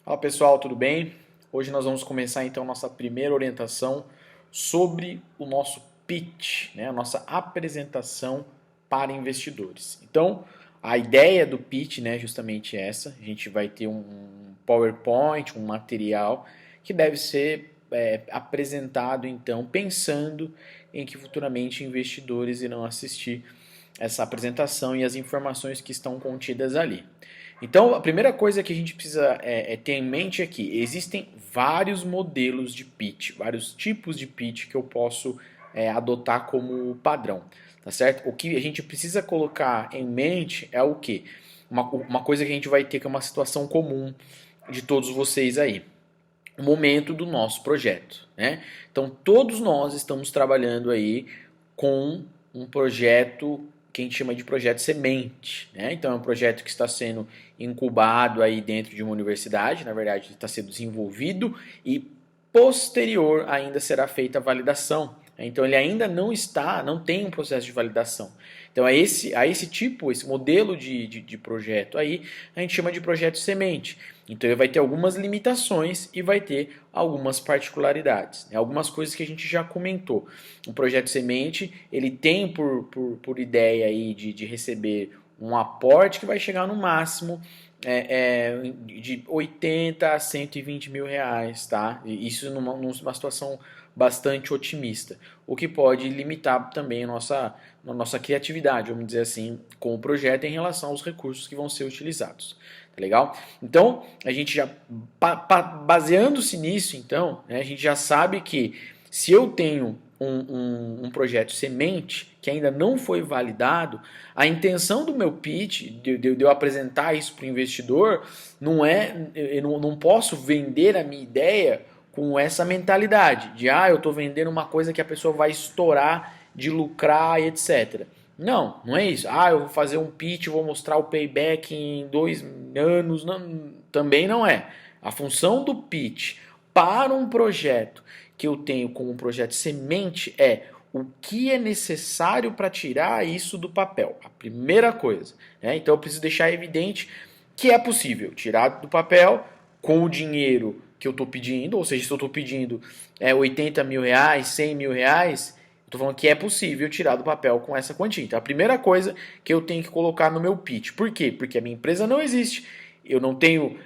Fala pessoal, tudo bem? Hoje nós vamos começar então nossa primeira orientação sobre o nosso pitch, né? A nossa apresentação para investidores. Então, a ideia do pitch, né, é justamente essa. A gente vai ter um PowerPoint, um material que deve ser apresentado então pensando em que futuramente investidores irão assistir essa apresentação e as informações que estão contidas ali. Então, a primeira coisa que a gente precisa ter em mente é que existem vários modelos de pitch, vários tipos de pitch que eu posso adotar como padrão, tá certo? O que a gente precisa colocar em mente é o quê? Uma coisa que a gente vai ter que é uma situação comum de todos vocês aí. O momento do nosso projeto, né? Então, todos nós estamos trabalhando aí com um projeto que a gente chama de projeto semente, né? Então é um projeto que está sendo incubado aí dentro de uma universidade, na verdade está sendo desenvolvido e posterior ainda será feita a validação. Então ele ainda não tem um processo de validação. Então esse modelo de projeto aí, a gente chama de projeto semente. Então ele vai ter algumas limitações e vai ter algumas particularidades, né? Algumas coisas que a gente já comentou. O projeto semente, ele tem por ideia aí de receber um aporte que vai chegar no máximo de 80 a 120 mil reais, tá? Isso numa situação bastante otimista, o que pode limitar também a nossa criatividade, vamos dizer assim, com o projeto em relação aos recursos que vão ser utilizados. Tá legal? Então, a gente já, baseando-se nisso, então, né, a gente já sabe que se eu tenho um projeto semente que ainda não foi validado, a intenção do meu pitch, de eu apresentar isso para o investidor, eu não posso vender a minha ideia com essa mentalidade de eu estou vendendo uma coisa que a pessoa vai estourar de lucrar e etc. Não é isso. Eu vou fazer um pitch, vou mostrar o payback em 2 anos. Não, também não é. A função do pitch para um projeto que eu tenho como um projeto semente é o que é necessário para tirar isso do papel. A primeira coisa, né? Então eu preciso deixar evidente que é possível tirar do papel com o dinheiro que eu estou pedindo, ou seja, se eu estou pedindo 80 mil reais, 100 mil reais, estou falando que é possível tirar do papel com essa quantia. Então a primeira coisa que eu tenho que colocar no meu pitch. Por quê? Porque a minha empresa não existe. Eu não tenho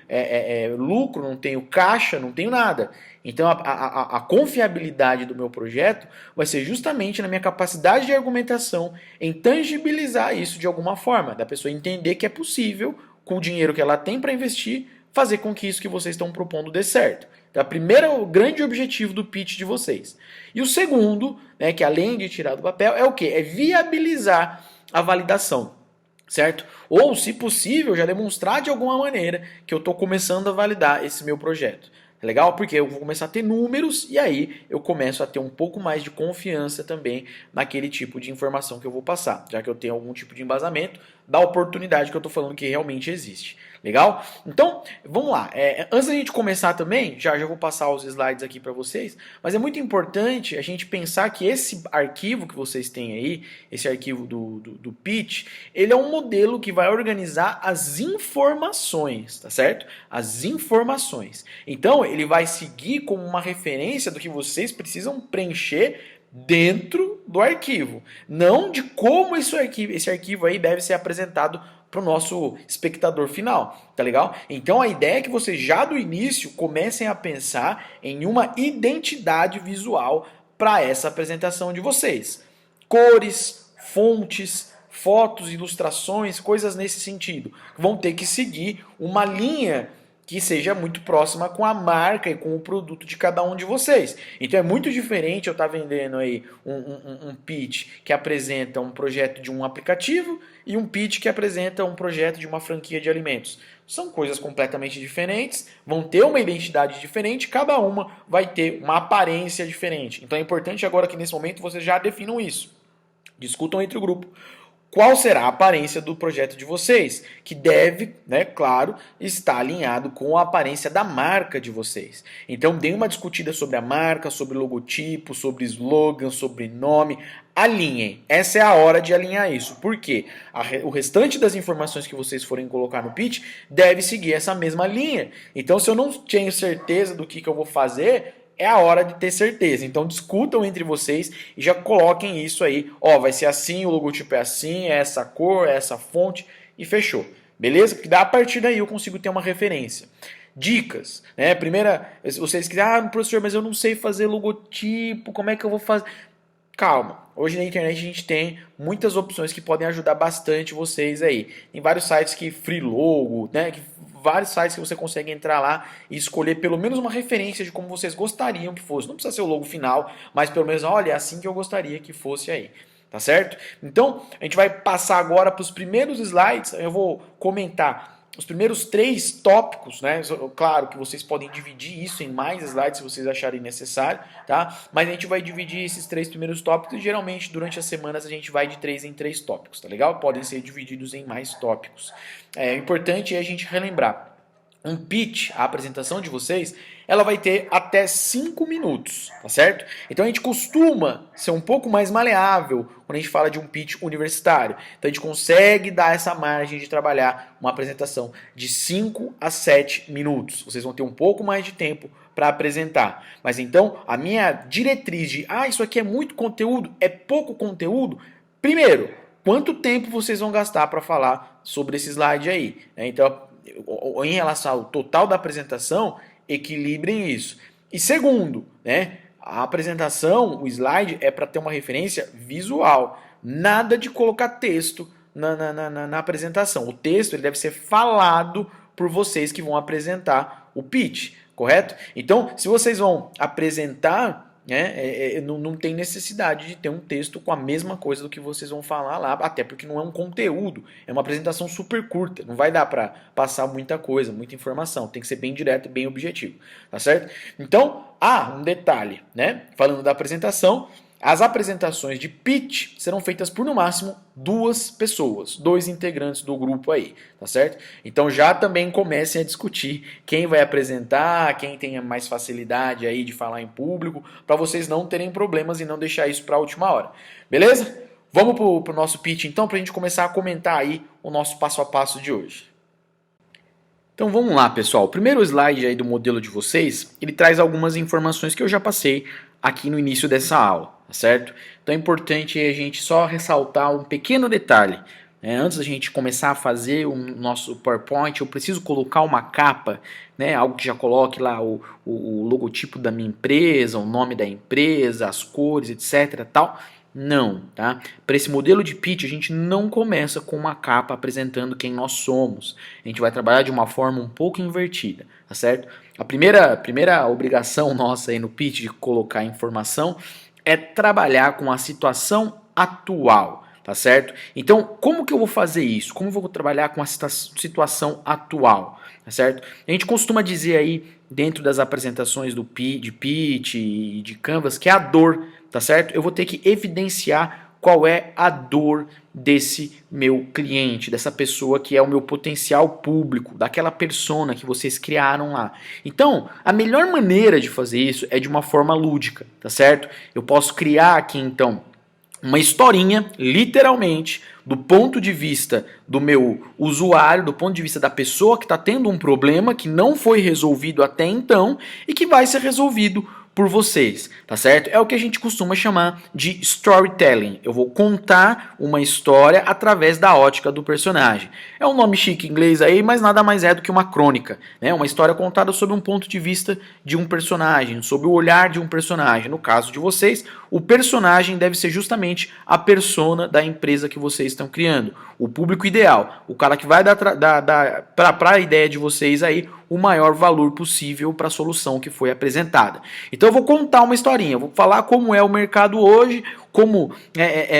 lucro, não tenho caixa, não tenho nada. Então a confiabilidade do meu projeto vai ser justamente na minha capacidade de argumentação em tangibilizar isso de alguma forma, da pessoa entender que é possível, com o dinheiro que ela tem para investir, fazer com que isso que vocês estão propondo dê certo. Então, o grande objetivo do pitch de vocês. E o segundo, né, que além de tirar do papel, é o quê? É viabilizar a validação. Certo? Ou, se possível, já demonstrar de alguma maneira que eu estou começando a validar esse meu projeto. É legal? Porque eu vou começar a ter números e aí eu começo a ter um pouco mais de confiança também naquele tipo de informação que eu vou passar, já que eu tenho algum tipo de embasamento da oportunidade que eu estou falando que realmente existe. Legal? Então, vamos lá. Antes da gente começar também, já vou passar os slides aqui para vocês, mas é muito importante a gente pensar que esse arquivo que vocês têm aí, esse arquivo do pitch, ele é um modelo que vai organizar as informações, tá certo? As informações. Então, ele vai seguir como uma referência do que vocês precisam preencher dentro do arquivo, não de como esse arquivo aí deve ser apresentado para o nosso espectador final, tá legal? Então a ideia é que vocês já do início comecem a pensar em uma identidade visual para essa apresentação de vocês. Cores, fontes, fotos, ilustrações, coisas nesse sentido. Vão ter que seguir uma linha que seja muito próxima com a marca e com o produto de cada um de vocês. Então é muito diferente eu estar vendendo aí um pitch que apresenta um projeto de um aplicativo e um pitch que apresenta um projeto de uma franquia de alimentos. São coisas completamente diferentes, vão ter uma identidade diferente, cada uma vai ter uma aparência diferente. Então é importante agora que nesse momento vocês já definam isso. Discutam entre o grupo qual será a aparência do projeto de vocês, que deve, né, claro, estar alinhado com a aparência da marca de vocês. Então, dê uma discutida sobre a marca, sobre logotipo, sobre slogan, sobre nome. Alinhem. Essa é a hora de alinhar isso. Por quê? O restante das informações que vocês forem colocar no pitch deve seguir essa mesma linha. Então, se eu não tenho certeza do que eu vou fazer, é a hora de ter certeza. Então discutam entre vocês e já coloquem isso aí. Ó, vai ser assim, o logotipo é assim, é essa cor, é essa fonte e fechou. Beleza? Porque a partir daí eu consigo ter uma referência. Dicas, né? Primeira, vocês quiserem, professor, mas eu não sei fazer logotipo, como é que eu vou fazer? Calma, hoje na internet a gente tem muitas opções que podem ajudar bastante vocês aí. Tem vários sites que free logo, né? Vários sites que você consegue entrar lá e escolher pelo menos uma referência de como vocês gostariam que fosse. Não precisa ser o logo final, mas pelo menos, olha, é assim que eu gostaria que fosse aí. Tá certo? Então, a gente vai passar agora para os primeiros slides. Eu vou comentar os primeiros 3 tópicos, né? Claro que vocês podem dividir isso em mais slides se vocês acharem necessário, tá? Mas a gente vai dividir esses 3 primeiros tópicos e geralmente durante as semanas a gente vai de 3 em 3 tópicos, tá legal? Podem ser divididos em mais tópicos. Importante é a gente relembrar. Um pitch, a apresentação de vocês, ela vai ter até 5 minutos, tá certo? Então a gente costuma ser um pouco mais maleável quando a gente fala de um pitch universitário. Então a gente consegue dar essa margem de trabalhar uma apresentação de 5 a 7 minutos. Vocês vão ter um pouco mais de tempo para apresentar. Mas então a minha diretriz de, isso aqui é muito conteúdo, é pouco conteúdo, primeiro, quanto tempo vocês vão gastar para falar sobre esse slide aí? Então, em relação ao total da apresentação, equilibrem isso. E segundo, né, a apresentação, o slide é para ter uma referência visual. Nada de colocar texto na apresentação. O texto ele deve ser falado por vocês que vão apresentar o pitch, correto? Então, se vocês vão apresentar, não tem necessidade de ter um texto com a mesma coisa do que vocês vão falar lá, até porque não é um conteúdo, é uma apresentação super curta, não vai dar para passar muita coisa, muita informação, tem que ser bem direto e bem objetivo, tá certo? Então, um detalhe, né? Falando da apresentação, as apresentações de pitch serão feitas por no máximo 2 pessoas, 2 integrantes do grupo aí, tá certo? Então já também comecem a discutir quem vai apresentar, quem tem mais facilidade aí de falar em público, para vocês não terem problemas e não deixar isso para a última hora, beleza? Vamos pro nosso pitch então, para a gente começar a comentar aí o nosso passo a passo de hoje. Então vamos lá, pessoal. O primeiro slide aí do modelo de vocês, ele traz algumas informações que eu já passei aqui no início dessa aula, tá certo? Então é importante a gente só ressaltar um pequeno detalhe. Antes da gente começar a fazer o nosso PowerPoint, eu preciso colocar uma capa, né? Algo que já coloque lá o logotipo da minha empresa, o nome da empresa, as cores, etc. Tal. Não, tá? Para esse modelo de pitch, a gente não começa com uma capa apresentando quem nós somos. A gente vai trabalhar de uma forma um pouco invertida, tá certo? A primeira obrigação nossa aí no pitch de colocar informação é trabalhar com a situação atual, tá certo? Então, como que eu vou fazer isso? Como eu vou trabalhar com a situação atual, tá certo? A gente costuma dizer aí, dentro das apresentações de pitch e de Canvas, que é a dor, tá certo? Eu vou ter que evidenciar qual é a dor desse meu cliente, dessa pessoa que é o meu potencial público, daquela persona que vocês criaram lá. Então, a melhor maneira de fazer isso é de uma forma lúdica, tá certo? Eu posso criar aqui, então, uma historinha, literalmente, do ponto de vista do meu usuário, do ponto de vista da pessoa que está tendo um problema que não foi resolvido até então e que vai ser resolvido por vocês, tá certo? É o que a gente costuma chamar de storytelling. Eu vou contar uma história através da ótica do personagem. É um nome chique em inglês aí, mas nada mais é do que uma crônica, né? Uma história contada sob um ponto de vista de um personagem, sob o olhar de um personagem. No caso de vocês, o personagem deve ser justamente a persona da empresa que vocês estão criando. O público ideal, o cara que vai dar para a ideia de vocês aí o maior valor possível para a solução que foi apresentada. Então eu vou contar uma historinha, vou falar como é o mercado hoje, como,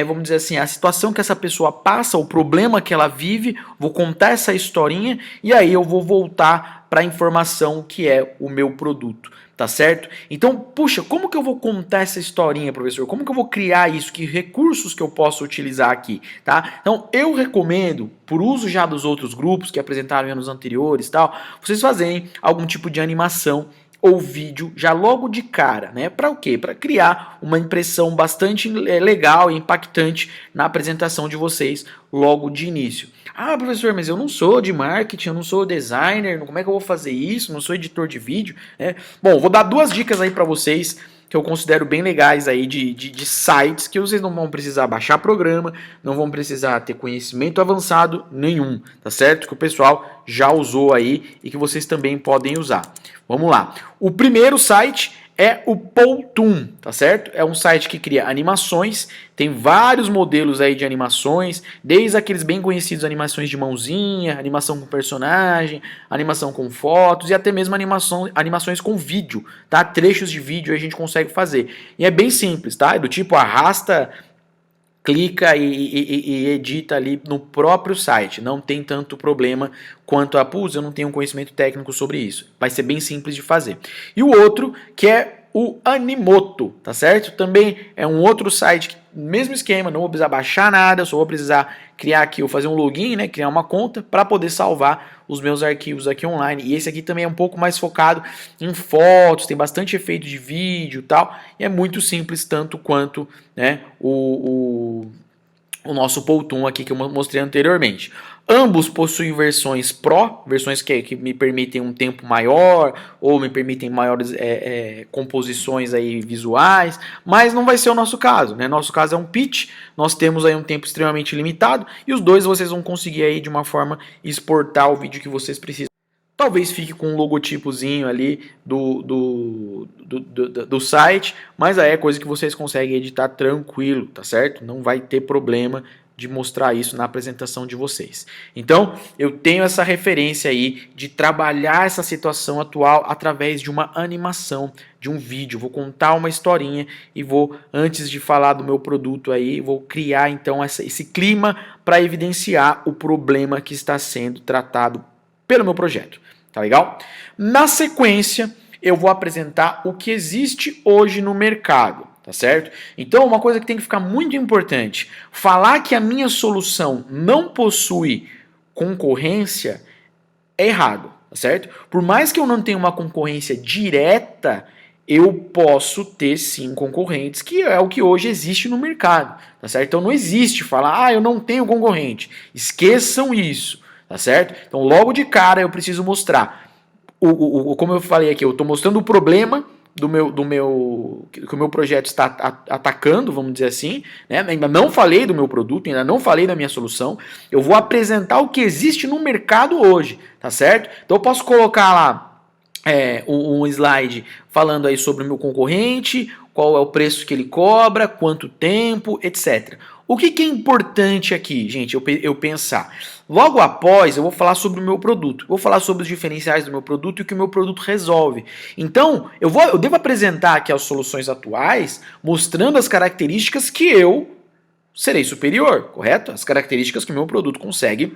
vamos dizer assim, a situação que essa pessoa passa, o problema que ela vive, vou contar essa historinha e aí eu vou voltar para a informação que é o meu produto. Tá certo? Então, puxa, como que eu vou contar essa historinha, professor? Como que eu vou criar isso? Que recursos que eu posso utilizar aqui, tá? Então, eu recomendo, por uso já dos outros grupos que apresentaram em anos anteriores, tal, vocês fazerem algum tipo de animação ou vídeo já logo de cara, né? Para o quê? Para criar uma impressão bastante legal e impactante na apresentação de vocês logo de início. Ah, professor, mas eu não sou de marketing, eu não sou designer, como é que eu vou fazer isso? Não sou editor de vídeo, né? Bom, vou dar duas dicas aí para vocês que eu considero bem legais aí de sites que vocês não vão precisar baixar programa, não vão precisar ter conhecimento avançado nenhum, tá certo? Que o pessoal já usou aí e que vocês também podem usar. Vamos lá. O primeiro site é o Powtoon, tá certo? É um site que cria animações, tem vários modelos aí de animações, desde aqueles bem conhecidos animações de mãozinha, animação com personagem, animação com fotos e até mesmo animações com vídeo, tá? Trechos de vídeo a gente consegue fazer. E é bem simples, tá? É do tipo arrasta, clica e edita ali no próprio site. Não tem tanto problema quanto a, putz, eu não tenho um conhecimento técnico sobre isso. Vai ser bem simples de fazer. E o outro, que é o Animoto, tá certo? Também é um outro site, que, mesmo esquema, não vou precisar baixar nada, só vou precisar criar aqui, ou fazer um login, né, criar uma conta para poder salvar os meus arquivos aqui online. E esse aqui também é um pouco mais focado em fotos, tem bastante efeito de vídeo e tal, e é muito simples tanto quanto, né, o nosso Powtoon aqui que eu mostrei anteriormente. Ambos possuem versões Pro, versões que me permitem um tempo maior ou me permitem maiores composições aí visuais, mas não vai ser o nosso caso, né? Nosso caso é um pitch, nós temos aí um tempo extremamente limitado e os dois vocês vão conseguir aí de uma forma exportar o vídeo que vocês precisam. Talvez fique com um logotipozinho ali do site, mas aí é coisa que vocês conseguem editar tranquilo, tá certo? Não vai ter problema de mostrar isso na apresentação de vocês. Então, eu tenho essa referência aí de trabalhar essa situação atual através de uma animação, de um vídeo. Vou contar uma historinha e vou, antes de falar do meu produto aí, vou criar então esse clima para evidenciar o problema que está sendo tratado pelo meu projeto. Tá legal? Na sequência, eu vou apresentar o que existe hoje no mercado. Tá certo? Então, uma coisa que tem que ficar muito importante, falar que a minha solução não possui concorrência é errado, tá certo? Por mais que eu não tenha uma concorrência direta, eu posso ter sim concorrentes, que é o que hoje existe no mercado, tá certo? Então não existe falar, eu não tenho concorrente. Esqueçam isso, tá certo? Então logo de cara eu preciso mostrar, como eu falei aqui, eu estou mostrando o problema que o meu projeto está atacando, vamos dizer assim, né? Ainda não falei do meu produto, ainda não falei da minha solução, eu vou apresentar o que existe no mercado hoje, tá certo? Então eu posso colocar lá um slide falando aí sobre o meu concorrente, qual é o preço que ele cobra, quanto tempo, etc. O que é importante aqui, gente, eu pensar? Logo após, eu vou falar sobre o meu produto. Vou falar sobre os diferenciais do meu produto e o que o meu produto resolve. Então, eu devo apresentar aqui as soluções atuais, mostrando as características que eu serei superior, correto? As características que o meu produto consegue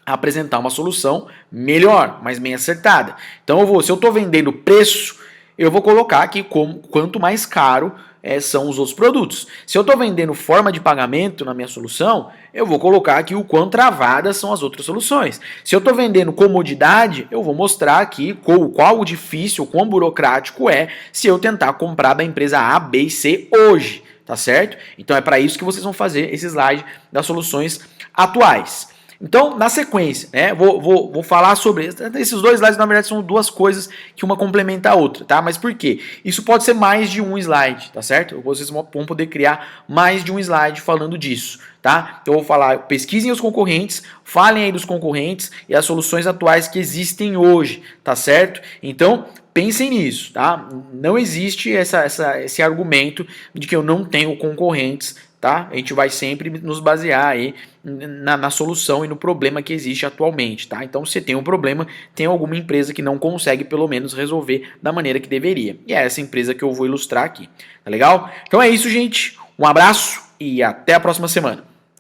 apresentar uma solução melhor, mais bem acertada. Então, se eu estou vendendo preço, eu vou colocar aqui quanto mais caro são os outros produtos. Se eu estou vendendo forma de pagamento na minha solução, eu vou colocar aqui o quão travadas são as outras soluções. Se eu estou vendendo comodidade, eu vou mostrar aqui qual o difícil, o quão burocrático é se eu tentar comprar da empresa A, B e C hoje, tá certo? Então é para isso que vocês vão fazer esse slide das soluções atuais. Então, na sequência, né, vou falar sobre esses dois slides, na verdade, são duas coisas que uma complementa a outra, tá? Mas por quê? Isso pode ser mais de um slide, tá certo? Vocês vão poder criar mais de um slide falando disso, tá? Então, eu vou falar, pesquisem os concorrentes, falem aí dos concorrentes e as soluções atuais que existem hoje, tá certo? Então, pensem nisso, tá? Não existe esse argumento de que eu não tenho concorrentes, tá? A gente vai sempre nos basear aí na solução e no problema que existe atualmente, tá? Então, se tem um problema, tem alguma empresa que não consegue, pelo menos, resolver da maneira que deveria. E é essa empresa que eu vou ilustrar aqui, tá legal? Então é isso, gente. Um abraço e até a próxima semana.